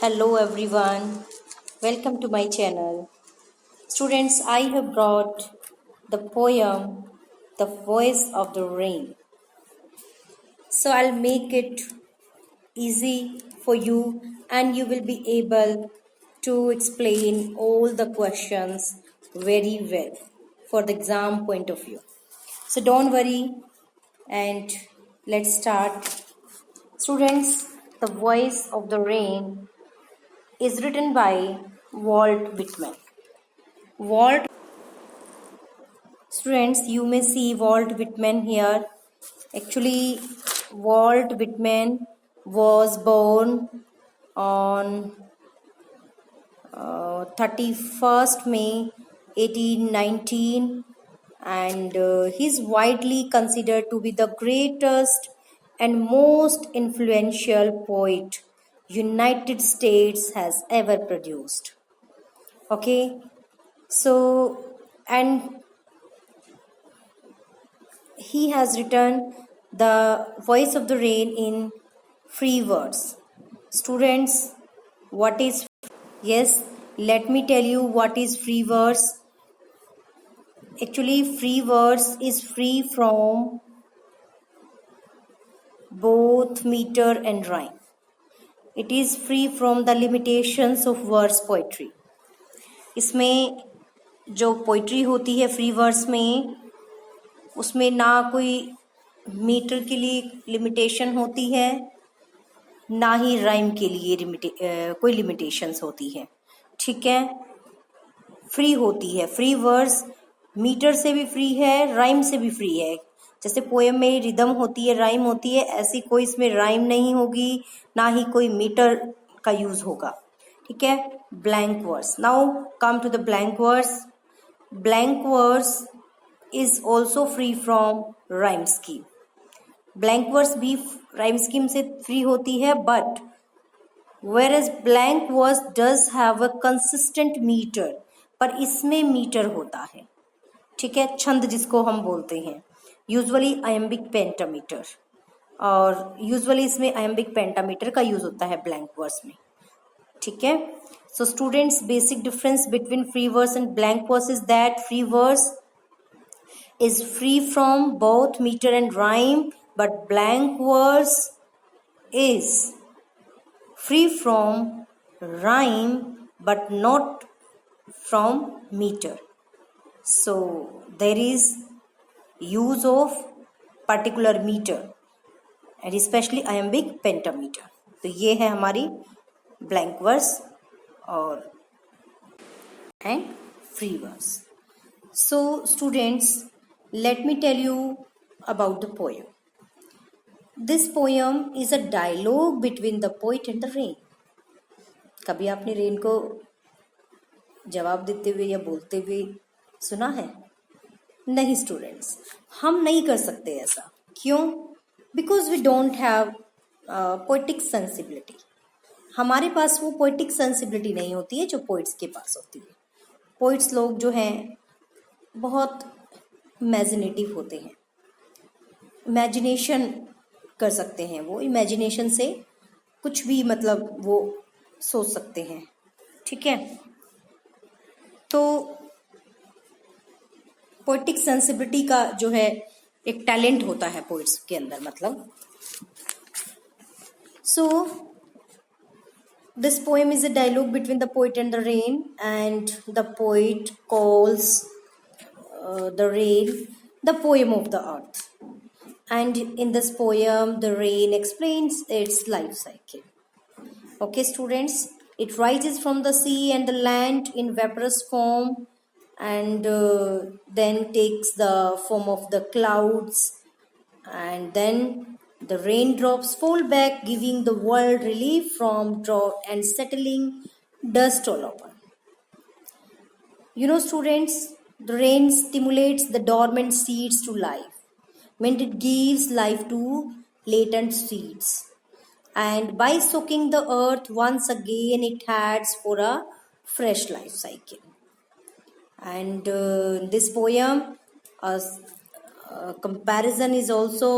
Hello everyone, welcome to my channel. Students, I have brought the poem The Voice of the Rain. So I'll make it easy for you and you will be able to explain all the questions very well for the exam point of view. So don't worry and let's start. Students, The Voice of the Rain is written by Walt Whitman. Walt Students, you may see Walt Whitman here. Actually, Walt Whitman was born on 31st May 1819 and he's widely considered to be the greatest and most influential poet United States has ever produced. Okay, so and he has written The Voice of the Rain in free verse. Students, what is yes, let me tell you what is free verse. Actually, free verse is free from both meter and rhyme. It is free from the limitations of verse poetry. इसमें जो poetry होती है free verse में उसमें ना कोई metre के लिए लिमिटेशन होती है ना ही राइम के लिए कोई लिमिटेशंस होती है. ठीक है, फ्री होती है. फ्री वर्स मीटर से भी फ्री है, राइम से भी फ्री है. जैसे पोएम में रिदम होती है, राइम होती है, ऐसी कोई इसमें राइम नहीं होगी, ना ही कोई मीटर का यूज होगा. ठीक है. Blank verse. Now come to the blank verse. Blank verse is also free from rhyme scheme. Blank verse भी राइम स्कीम से फ्री होती है, but whereas blank verse does have a consistent meter, पर इसमें मीटर होता है. ठीक है, छंद जिसको हम बोलते हैं, यूजुअली आयम्बिक पेंटामीटर, और यूजुअली इसमें आयम्बिक पेंटामीटर का यूज होता है ब्लैंक वर्स में. ठीक है. So students, basic difference between free verse and blank verse is that free verse is free from both meter and rhyme, but blank verse is free from rhyme but not from meter. So there is use of particular meter and especially iambic pentameter. तो ये है हमारी blank verse और and free verse. So students, let me tell you about the poem. This poem is a dialogue between the poet and the rain. कभी आपने rain को जवाब देते हुए या बोलते हुए सुना है? नहीं स्टूडेंट्स, हम नहीं कर सकते ऐसा. क्यों? Because we don't have poetic sensibility. हमारे पास वो पोइटिक सेंसिबिलिटी नहीं होती है जो पोइट्स के पास होती है. पोइट्स लोग जो हैं बहुत इमेजिनेटिव होते हैं, इमेजिनेशन कर सकते हैं. वो इमेजिनेशन से कुछ भी मतलब वो सोच सकते हैं. ठीक है. तो पोएटिक सेंसिबिलिटी का जो है एक टैलेंट होता है पोइट्स के अंदर. मतलब so this poem is a dialogue between the poet and the rain, and the poet calls the rain the poem of the earth, and in this poem the rain explains its life cycle. Okay students, it rises from the sea and the land in vaporous form, and then takes the form of the clouds, and then the raindrops fall back, giving the world relief from drought and settling dust all over. You know students, the rain stimulates the dormant seeds to life. Means it gives life to latent seeds. And by soaking the earth once again, it adds for a fresh life cycle. And this poem, a comparison is also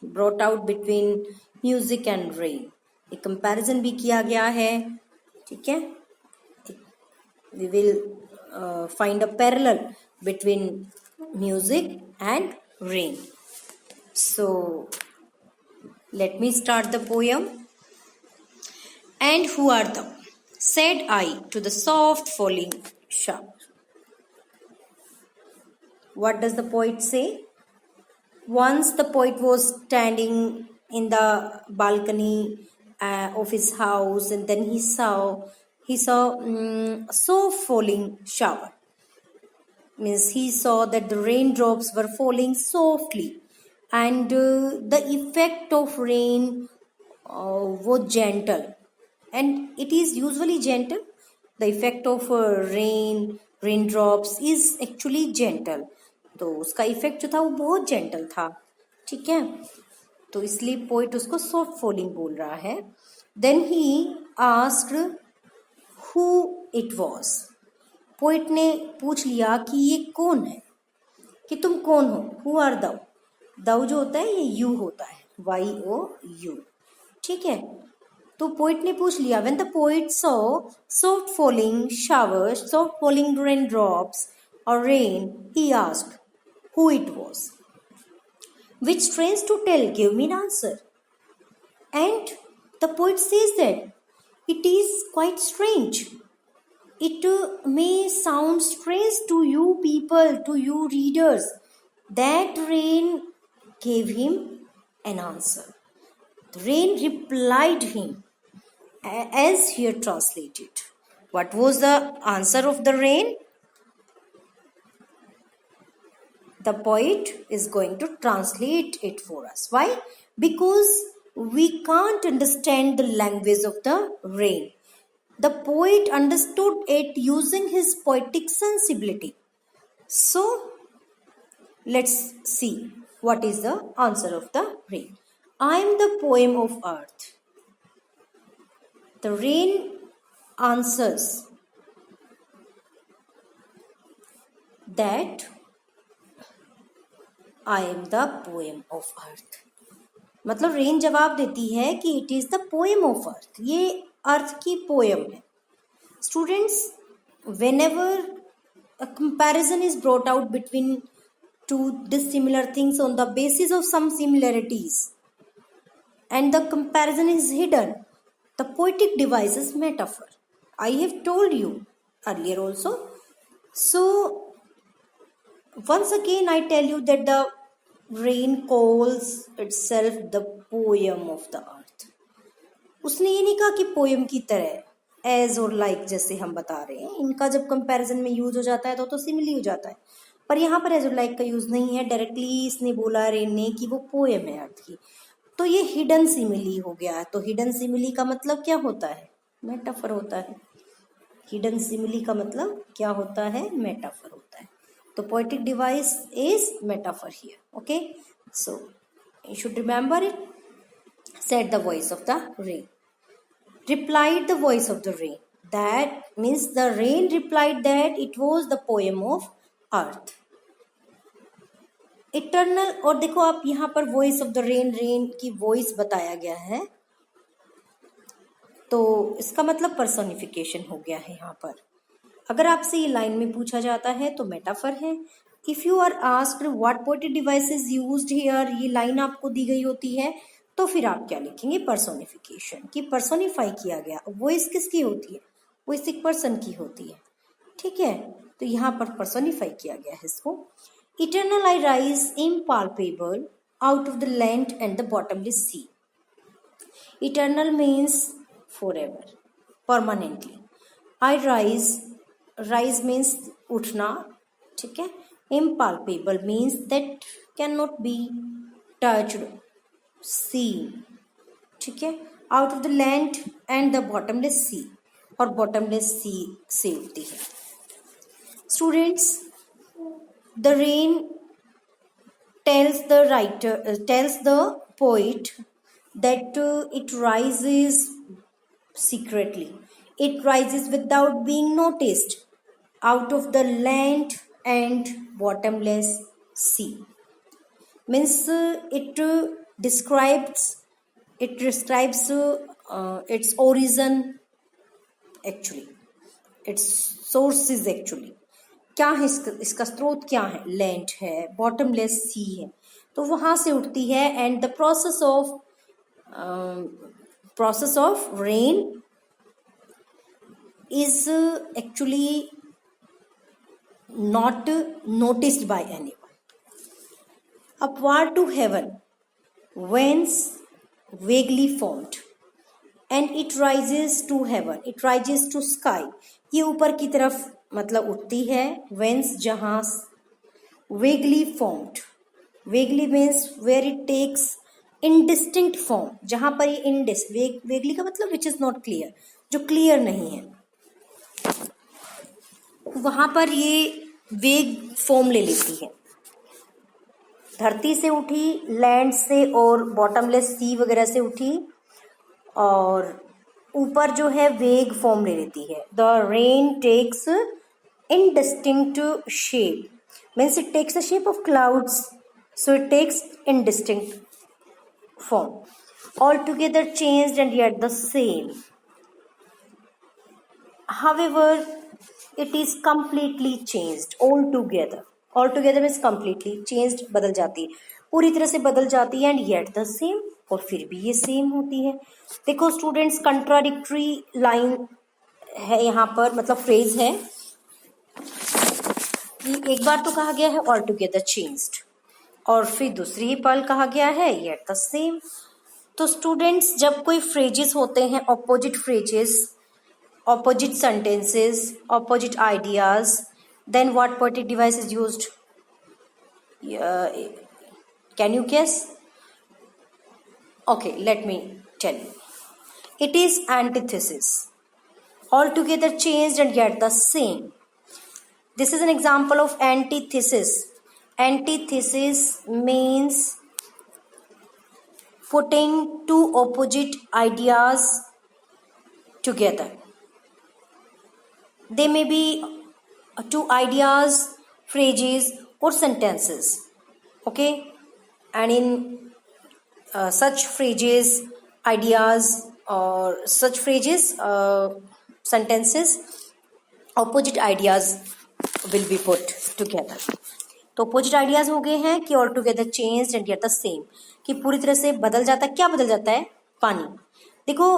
brought out between music and rain. एक comparison भी किया गया है, ठीक है. We will find a parallel between music and rain. So let me start the poem. And who art thou? Said I to the soft falling shower. What does the poet say? Once the poet was standing in the balcony of his house, and then he saw a soft falling shower. Means he saw that the raindrops were falling softly, and the effect of rain was gentle, and it is usually gentle. The effect of raindrops is actually gentle. तो उसका effect जो था वो बहुत gentle था, ठीक है. तो इसलिए पोइट उसको सॉफ्ट फॉलिंग बोल रहा है. Then he asked who it was. Poet ने पूछ लिया कि ये कौन है, कि तुम कौन हो. हु आर दाउ. दाउ जो होता है ये यू होता है, YOU, ठीक है. तो पोइट ने पूछ लिया. When the poet saw soft falling showers, soft falling rain drops और rain, he asked who it was. Which strange to tell, give me an answer. And the poet says that it is quite strange. It may sound strange to you people, to you readers, that rain gave him an answer. The rain replied him as here translated. What was the answer of the rain? The poet is going to translate it for us. Why? Because we can't understand the language of the rain. The poet understood it using his poetic sensibility. So, let's see what is the answer of the rain. I am the poem of earth. The rain answers that I am the poem of earth. मतलब rain जवाब देती है कि it is the poem of earth, ये अर्थ की poem है. Students, whenever a comparison is brought out between two dissimilar things on the basis of some similarities and the comparison is hidden, the poetic device is metaphor. I have told you earlier also. So once again I tell you that the rain calls itself the poem of the earth. उसने ये नहीं कहा कि poem की तरह, as और like जैसे हम बता रहे हैं. इनका जब कंपैरिजन में यूज हो जाता है तो सिमिली हो जाता है, पर यहाँ पर एज और लाइक का यूज नहीं है. डायरेक्टली इसने बोला रेन ने कि वो पोएम है अर्थ की, तो ये हिडन सिमिली हो गया. तो हिडन सिमिली का मतलब क्या होता है? मेटाफर होता है. हिडन सिमिली का मतलब क्या होता है? मेटाफर होता है. The poetic device is metaphor here. Okay, so you should remember it. Said the voice of the rain. Replied the voice of the rain. That means the rain replied that it was the poem of earth. Eternal. और देखो आप यहाँ पर voice of the rain, rain की voice बताया गया है, तो इसका मतलब personification हो गया है यहाँ पर. अगर आपसे ये लाइन में पूछा जाता है तो मेटाफर है. If you are asked what poetic device is used here, ये लाइन आपको दी गई होती है, तो फिर आप क्या लिखेंगे? पर्सोनिफिकेशन, कि पर्सोनिफाई किया गया. वॉइस किसकी होती है? वॉइस एक पर्सन की होती है, ठीक है. तो यहाँ पर पर्सोनिफाई किया गया है इसको. Eternal I rise impalpable out of the land and the bottomless sea. Eternal means forever, permanently. I rise means उठना, ठीक है. impalpable means that cannot be touched, seen, ठीक है. out of the land and the bottomless sea, और bottomless sea से उठती है. students, the rain tells the poet that it rises secretly. It rises without being noticed out of the land and bottomless sea. Means it describes its origin, actually its sources, actually क्या है इसका स्रोत क्या है, land है, bottomless सी है, तो वहां से उठती है. And the process of rain is actually not noticed by anyone. Upward to heaven, whence vaguely formed, and it rises to heaven, it rises to sky. ये ऊपर की तरफ मतलब उठती है. whence जहां, vaguely formed, vaguely means where it takes indistinct form, जहां पर ये vaguely का मतलब which is not clear, जो क्लियर नहीं है, वहां पर ये वेग फॉर्म ले लेती है. धरती से उठी, लैंड से और बॉटमलेस सी वगैरह से उठी, और ऊपर जो है वेग फॉर्म ले लेती है. The rain takes indistinct shape, means it takes the shape of clouds, so it takes indistinct form, altogether changed and yet the same. However, it is completely changed altogether. Altogether means completely changed, बदल जाती है, पूरी तरह से बदल जाती है. and yet the same, और फिर भी ये सेम होती है. देखो स्टूडेंट्स, कंट्राडिक्टरी लाइन है यहाँ पर, मतलब फ्रेज है कि एक बार तो कहा गया है altogether changed, और फिर दूसरी ही पल कहा गया है yet the same. तो स्टूडेंट्स, जब कोई फ्रेजेस होते हैं, opposite phrases, opposite sentences, opposite ideas, then what poetic device is used? Can you guess? Okay, let me tell you. It is antithesis, altogether changed and yet the same. This is an example of antithesis. Antithesis means putting two opposite ideas together. They may be two ideas, phrases, or sentences. Okay, and in such phrases, ideas, or such phrases, sentences, opposite ideas will be put together. तो opposite ideas हो गए हैं कि altogether changed and yet the same, कि पूरी तरह से बदल जाता है. क्या बदल जाता है? पानी. देखो,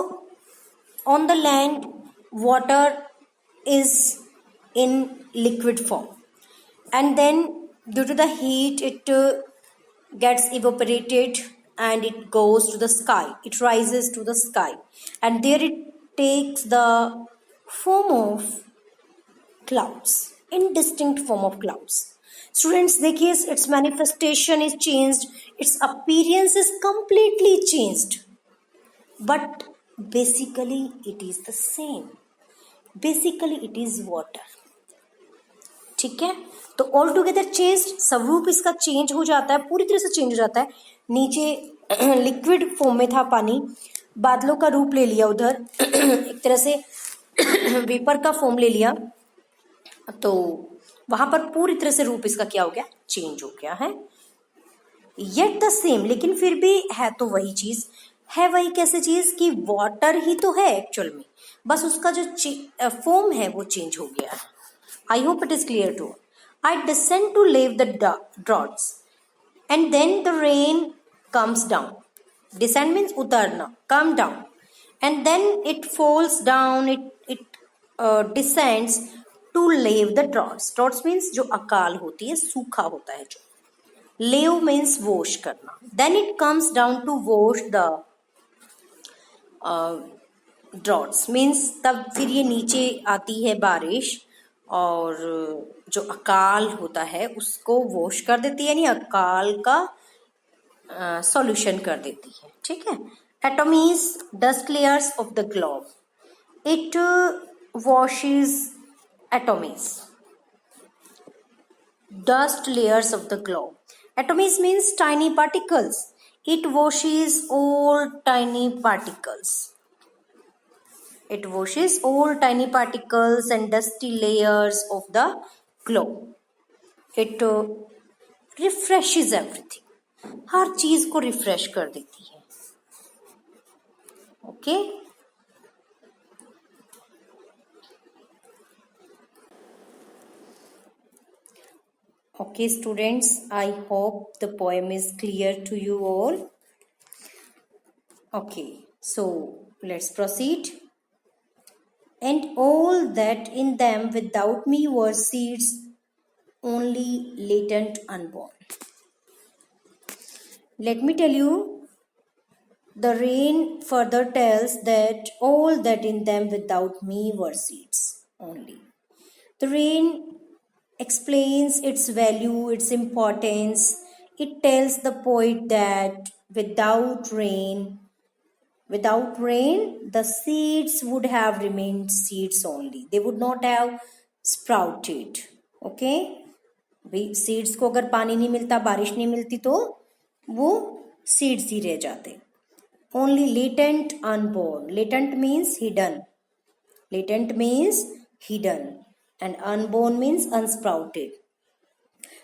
on the land water is in liquid form, and then due to the heat it gets evaporated and it goes to the sky, it rises to the sky, and there it takes the form of clouds, indistinct form of clouds. Students, देखिए, its manifestation is changed, its appearance is completely changed, but basically it is the same. Basically it is water. ठीक है, तो all together changed, स्वरूप इसका change हो जाता है, पूरी तरह से चेंज हो जाता है. नीचे लिक्विड फॉर्म में था पानी, बादलों का रूप ले लिया, उधर एक तरह से वेपर का फॉर्म ले लिया, तो वहां पर पूरी तरह से रूप इसका क्या हो गया? चेंज हो गया है. येट द सेम, लेकिन फिर भी है तो वही चीज है. वही कैसे चीज? कि वाटर ही तो है एक्चुअल में, बस उसका जो फॉर्म है वो चेंज हो गया है. I hope it is clear too. I descend to leave the droughts and then the rain comes down. Descend means उतरना, come down, and then it falls down, it descends to leave the droughts. Droughts means जो अकाल होती है, सूखा होता है जो. Leave means wash करना. Then it comes down to wash the droughts, means तब फिर ये नीचे आती है बारिश, और जो अकाल होता है उसको वॉश कर देती है, यानी अकाल का सॉल्यूशन कर देती है. ठीक है. Atomies, dust layers of the globe, it washes. Atomies, dust layers of the globe. Atoms means tiny particles. It washes all tiny particles. It washes all tiny particles and dusty layers of the globe. It refreshes everything. हर चीज को refresh कर देती है. Okay. Okay, students, I hope the poem is clear to you all. Okay, so let's proceed. And all that in them without me were seeds, only latent unborn. Let me tell you, the rain further tells that all that in them without me were seeds only. The rain explains its value, its importance. It tells the poet that without rain, the seeds would have remained seeds only. They would not have sprouted. Okay? भाई seeds को अगर पानी नहीं मिलता, बारिश नहीं मिलती, तो वो सीड्स ही रह जाते. Only latent unborn. Latent means hidden. Latent means hidden. And unborn means unsprouted.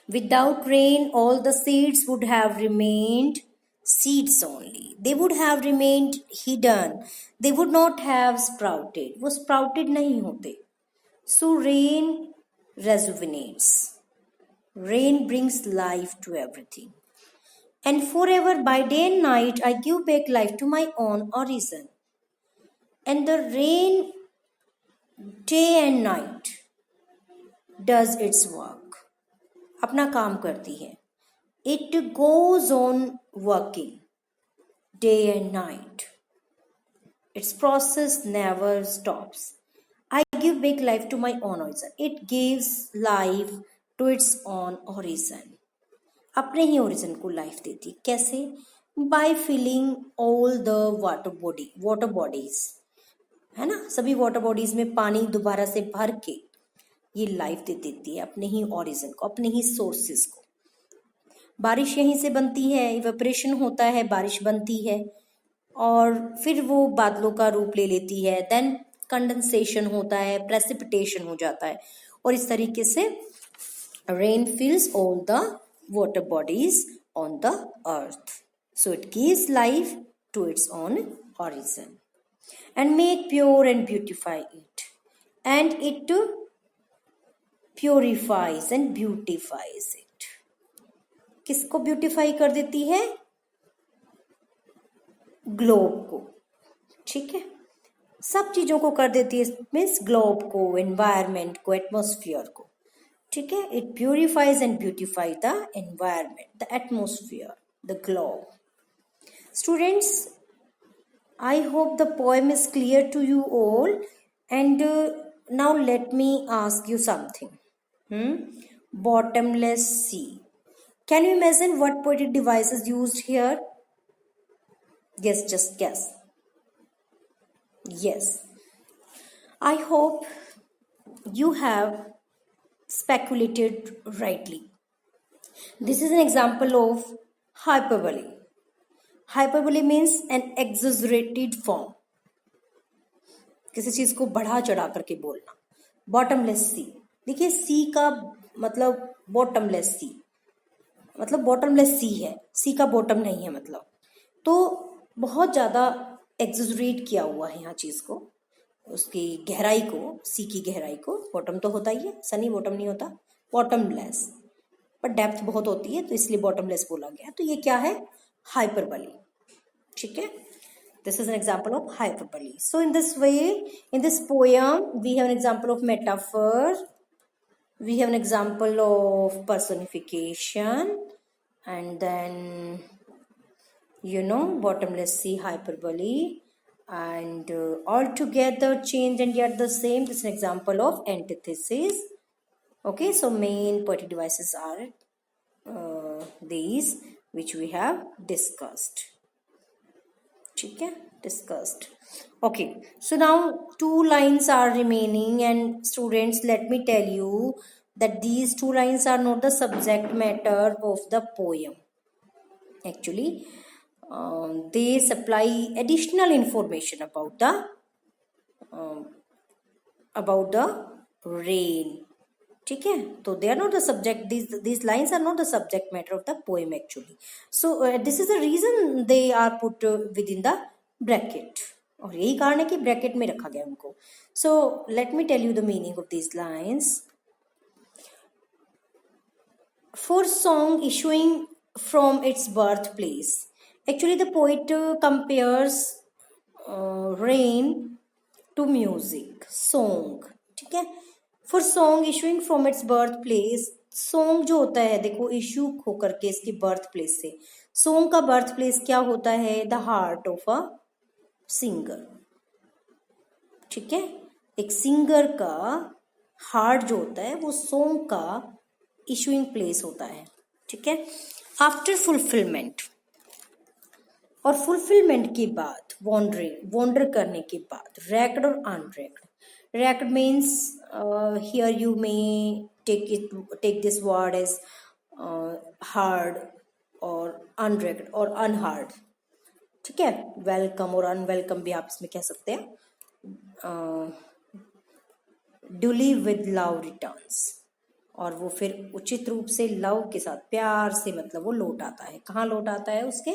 Without rain, all the seeds would have remained seeds only. They would have remained hidden. They would not have sprouted. वो sprouted नहीं होते. So rain rejuvenates. Rain brings life to everything. And forever by day and night I give back life to my own origin. And the rain day and night does its work. अपना काम करती है. It goes on working day and night. Its process never stops. I give back life to my own origin. It gives life to its own origin. अपने ही origin को life देती. कैसे? By filling all the water bodies, है ना. सभी water bodies में पानी दोबारा से भर के ये लाइफ दे देती है अपने ही ओरिजिन को, अपने ही सोर्सेस को. बारिश यहीं से बनती है, इवेपोरेशन होता है, बारिश बनती है और फिर वो बादलों का रूप ले लेती है. देन कंडेंसेशन होता है, प्रेसिपिटेशन हो जाता है और इस तरीके से rain fills all the water bodies on the earth. So it gives life to its own origin and make pure and beautify it. And it purifies and beautifies it. किसको ब्यूटिफाई कर देती है? ग्लोब को. ठीक है, सब चीजों को कर देती है. मीन्स ग्लोब को, एनवायरमेंट को, एटमॉस्फेयर को. ठीक है, it purifies and beautify the environment, the atmosphere, the globe. Students, I hope the poem is clear to you all. And now let me ask you something. Bottomless sea. Can you imagine what poetic device is used here? Yes, just guess. Yes. I hope you have speculated rightly. This is an example of hyperbole. Hyperbole means an exaggerated form. किसी चीज को बढ़ा चढ़ा करके बोलना. Bottomless सी. देखिए, सी का मतलब बॉटमलेस सी, मतलब बॉटमलेस सी है, सी का बॉटम नहीं है मतलब. तो बहुत ज्यादा एक्सेजरेट किया हुआ है यहाँ चीज को, उसकी गहराई को, सी की गहराई को. बॉटम तो होता ही है, सनी बॉटम नहीं होता. बॉटमलेस, पर डेप्थ बहुत होती है तो इसलिए बॉटमलेस बोला गया. तो ये क्या है? हाइपरबली. ठीक है, this is an example of hyperbole. So in this way, in this poem we have an example of metaphor, we have an example of personification, and then bottomless sea, hyperbole, and all together change and yet the same. This is an example of antithesis. Okay, so main poetic devices are these which we have discussed. ठीक है, discussed. Okay, so now 2 lines are remaining, and students, let me tell you that these 2 lines are not the subject matter of the poem. Actually, they supply additional information about the rain. ठीक है, तो they are not the subject. These lines are not the subject matter of the poem actually. So this is the reason they are put within the bracket. और यही कारण है कि bracket में रखा गया उनको. So let me tell you the meaning of these lines. For song issuing from its birthplace. Actually, the poet compares rain to music, song. ठीक है. For song issuing from its birthplace, song जो होता है देखो issue होकर के इसकी birth place से. सॉन्ग का बर्थ प्लेस क्या होता है? The heart of a singer. ठीक है. एक सिंगर का हार्ट जो होता है वो सॉन्ग का इशूइंग प्लेस होता है. ठीक है. आफ्टर फुलफिलमेंट, और फुलफिलमेंट के बाद वॉन्डरिंग, वॉन्डर करने के बाद रैक्ड और unracked. Racked means here you may take this word as hard और अनरैक्ड और अनहार्ड. ठीक है. वेलकम और अनवेलकम भी आप इसमें कह सकते हैं. ड्यूली विद लव रिटर्न्स, और वो फिर उचित रूप से लव के साथ, प्यार से, मतलब वो लौट आता है. कहाँ लौट आता है? उसके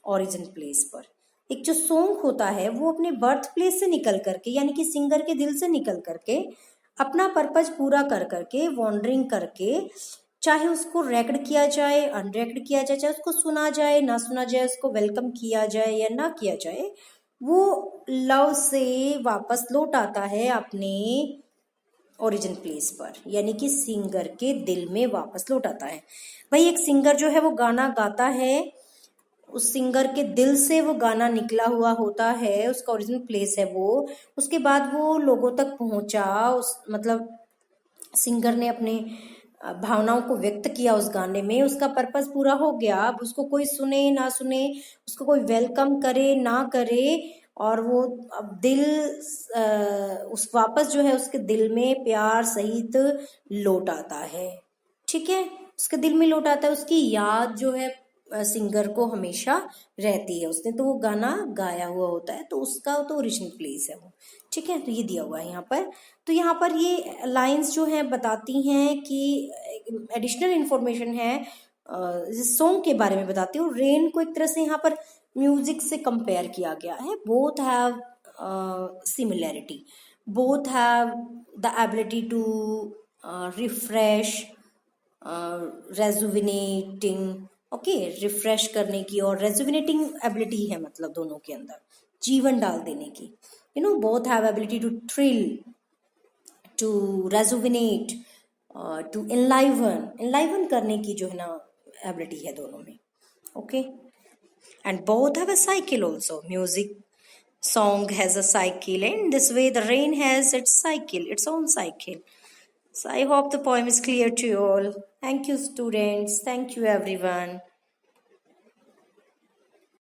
ओरिजिन प्लेस पर. एक जो सॉन्ग होता है वो अपने बर्थ प्लेस से निकल करके, यानी कि सिंगर के दिल से निकल करके अपना पर्पज पूरा कर करके वॉन्डरिंग करके, चाहे उसको रैक्ड किया जाए, अनरैक्ड किया जाए, चाहे उसको सुना जाए ना सुना जाए, उसको वेलकम किया जाए या ना किया जाए, वो लव से वापस लौट आता है अपने ओरिजिन प्लेस पर, यानी कि सिंगर के दिल में वापस लौट आता है. भाई एक सिंगर जो है वो गाना गाता है, उस सिंगर के दिल से वो गाना निकला हुआ होता है, उसका ओरिजिनल प्लेस है वो. उसके बाद वो लोगों तक पहुंचा, उस मतलब सिंगर ने अपने भावनाओं को व्यक्त किया उस गाने में, उसका पर्पस पूरा हो गया. अब उसको कोई सुने ना सुने, उसको कोई वेलकम करे ना करे, और वो अब दिल उस वापस जो है उसके दिल में प्यार सहित लौट आता है. ठीक है. उसके दिल में लौट आता है. उसकी याद जो है सिंगर को हमेशा रहती है. उसने तो वो गाना गाया हुआ होता है, तो उसका तो ओरिजिनल प्लेस है वो. ठीक है. तो ये दिया हुआ है यहाँ पर. तो यहाँ पर ये लाइंस जो है बताती हैं कि एडिशनल इंफॉर्मेशन है सॉन्ग के बारे में बताती हूँ. रेन को एक तरह से यहाँ पर म्यूजिक से कंपेयर किया गया है. Both have similarity, both have the ability to refresh, rejuvenating. Okay. Refresh करने की और रेजुविनेटिंग एबिलिटी है, मतलब दोनों के अंदर जीवन डाल देने की. Both have ability to thrill, to rejuvenate, to enliven करने की जो है ना एबिलिटी है दोनों में. Okay. And both have a cycle also. Music song has a cycle, and this way the rain has its cycle, its own cycle. So I hope the poem is clear to you all. Thank you, students. Thank you, everyone.